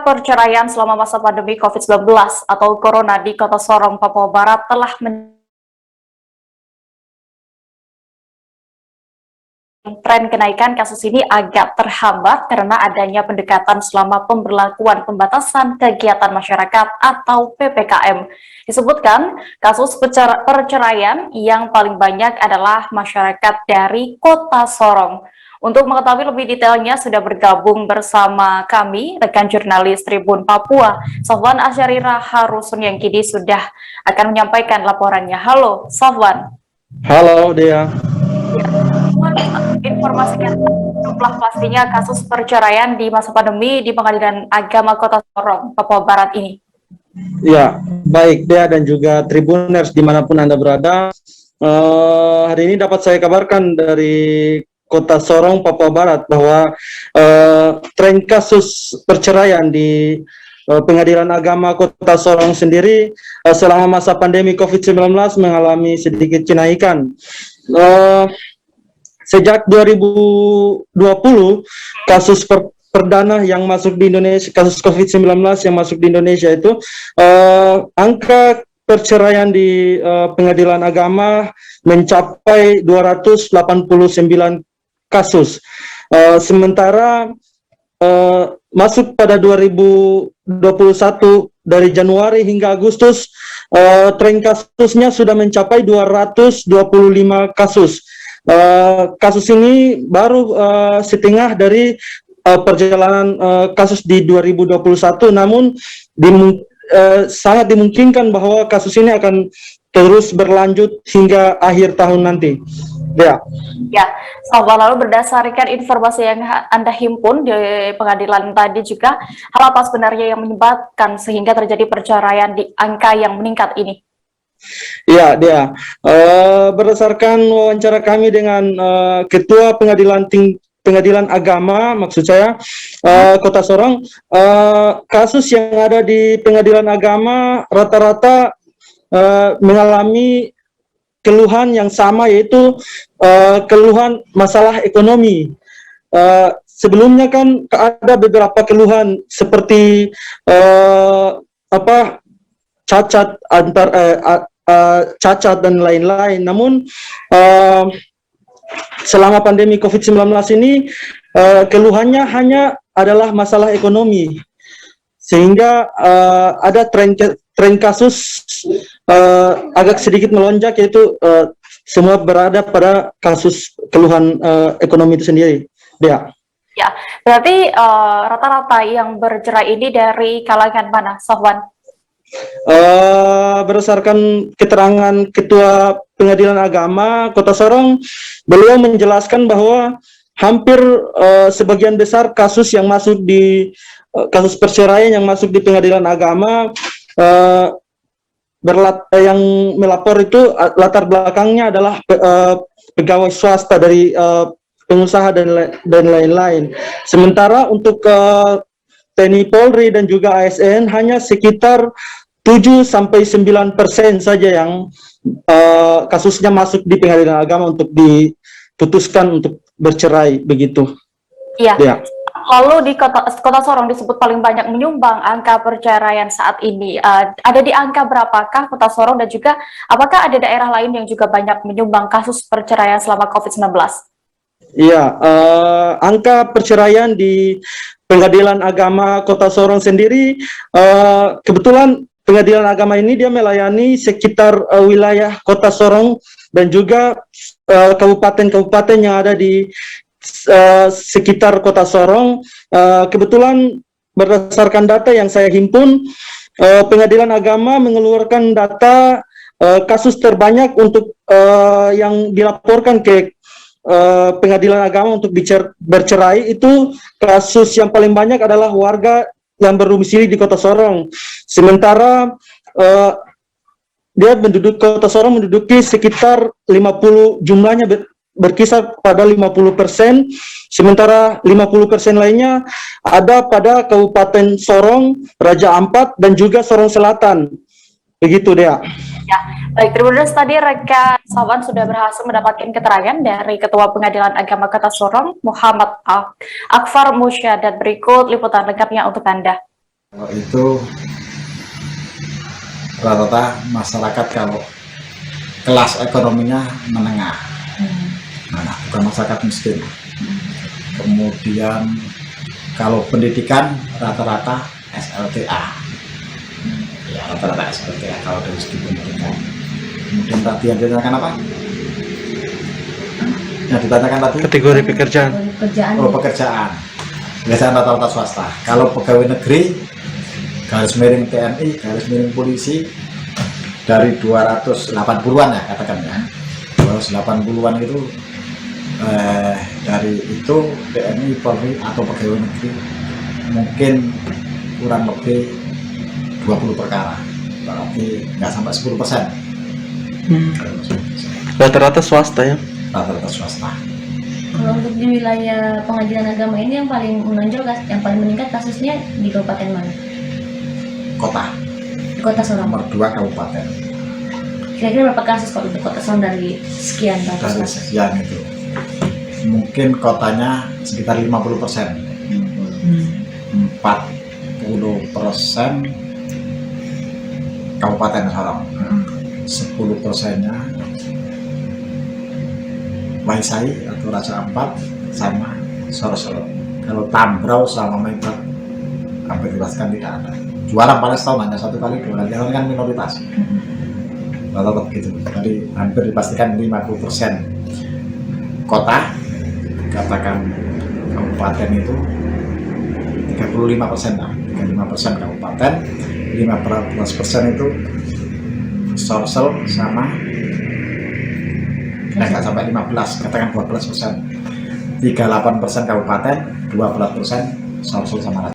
Perceraian selama masa pandemi COVID-19 atau Corona di Kota Sorong, Papua Barat telah tren kenaikan kasus ini agak terhambat karena adanya pendekatan selama pemberlakuan pembatasan kegiatan masyarakat atau PPKM. Disebutkan kasus perceraian yang paling banyak adalah masyarakat dari Kota Sorong. Untuk mengetahui lebih detailnya sudah bergabung bersama kami rekan jurnalis Tribun Papua, Safwan Asyarira Harusun yang kini sudah akan menyampaikan laporannya. Halo, Safwan. Halo, Dea. Informasikan jumlah pastinya kasus perceraian di masa pandemi di Pengadilan Agama Kota Sorong, Papua Barat ini. Ya, baik Dea dan juga Tribuners dimanapun Anda berada. Hari ini dapat saya kabarkan dari Kota Sorong, Papua Barat bahwa tren kasus perceraian di Pengadilan Agama Kota Sorong sendiri selama masa pandemi COVID-19 mengalami sedikit kenaikan. Sejak 2020, kasus perdana yang masuk di Indonesia, kasus COVID-19 yang masuk di Indonesia itu, angka perceraian di Pengadilan Agama mencapai 289 kasus. Sementara masuk pada 2021 dari Januari hingga Agustus, tren kasusnya sudah mencapai 225 kasus. Kasus ini baru setengah dari perjalanan kasus di 2021, namun sangat dimungkinkan bahwa kasus ini akan terus berlanjut hingga akhir tahun nanti. Ya, lalu berdasarkan informasi yang Anda himpun di pengadilan tadi juga, hal apa sebenarnya yang menyebabkan sehingga terjadi perceraian di angka yang meningkat ini? Ya, Dea. Berdasarkan wawancara kami dengan Ketua Pengadilan Agama, maksud saya, Kota Sorong, kasus yang ada di Pengadilan Agama rata-rata mengalami keluhan yang sama, yaitu keluhan masalah ekonomi. Sebelumnya kan ada beberapa keluhan seperti cacat cacat dan lain-lain. Namun selama pandemi COVID-19 ini keluhannya hanya adalah masalah ekonomi, sehingga ada tren kasus agak sedikit melonjak, yaitu semua berada pada kasus keluhan ekonomi itu sendiri. Ya, berarti rata-rata yang bercerai ini dari kalangan mana, Safwan? Berdasarkan keterangan Ketua Pengadilan Agama Kota Sorong, beliau menjelaskan bahwa hampir sebagian besar kasus yang masuk di kasus perceraian yang masuk di Pengadilan Agama, yang melapor itu latar belakangnya adalah pegawai swasta dari pengusaha dan lain-lain. Sementara untuk TNI Polri dan juga ASN hanya sekitar 7-9% saja yang kasusnya masuk di Pengadilan Agama untuk diputuskan untuk bercerai, begitu. Iya. Ya. Lalu di Kota Sorong disebut paling banyak menyumbang angka perceraian saat ini. Ada di angka berapakah Kota Sorong, dan juga apakah ada daerah lain yang juga banyak menyumbang kasus perceraian selama COVID-19? Iya, angka perceraian di Pengadilan Agama Kota Sorong sendiri, kebetulan Pengadilan Agama ini dia melayani sekitar wilayah Kota Sorong dan juga kabupaten-kabupaten yang ada di sekitar Kota Sorong. Kebetulan berdasarkan data yang saya himpun, Pengadilan Agama mengeluarkan data kasus terbanyak untuk yang dilaporkan ke Pengadilan Agama untuk bercerai. Itu kasus yang paling banyak adalah warga yang berdomisili di Kota Sorong. Sementara Kota Sorong menduduki sekitar 50, jumlahnya berkisar pada 50%, sementara 50% lainnya ada pada Kabupaten Sorong, Raja Ampat, dan juga Sorong Selatan. Begitu, Dea. Ya, baik, terima kasih tadi rekan Sawan sudah berhasil mendapatkan keterangan dari Ketua Pengadilan Agama Kota Sorong, Muhammad Akfar Musya, dan berikut liputan lengkapnya untuk Anda. Kalau itu rata-rata masyarakat kalau kelas ekonominya menengah, bukan masyarakat miskin. Kemudian kalau pendidikan rata-rata SLTA, ya rata-rata SLTA kalau dari segi pendidikan. Kemudian tadi yang ditanyakan apa? Yang ditanyakan tadi? Kategori pekerjaan. Oh, pekerjaan. Biasanya rata-rata swasta. Kalau pegawai negeri, garis miring TNI, garis miring polisi, dari 280-an ya katakan ya. 280-an itu dari itu TNI, Polri atau pegawai negeri mungkin kurang lebih 20 perkara, berarti nggak sampai 10%. Rata-rata swasta ya. Rata-rata swasta. Kalau untuk di wilayah pengadilan agama ini yang paling menonjol, yang paling meningkat kasusnya di kabupaten mana? Kota. Di Kota Sorong. Nomor 2 kabupaten. Kira-kira berapa kasus kalau untuk Kota Sorong dari sekian Dari kasus? sekian itu, mungkin kotanya sekitar 50%. 40% Kabupaten Sorong, 10%-nya Waisai atau Raja Ampat sama Soro-Soro. Kalau Tambrau sama Mepet hampir dipastikan tidak ada. Juara paling setahun hanya 1 kali 2 kali, kan minoritas. Rata-rata begitu. Jadi hampir dipastikan 50% kota, katakan kabupaten itu 35% lah, 35% kabupaten, 15% itu Sorsel sama nggak sampai 15, katakan 12%. 38% kabupaten, 12% Sorsel sama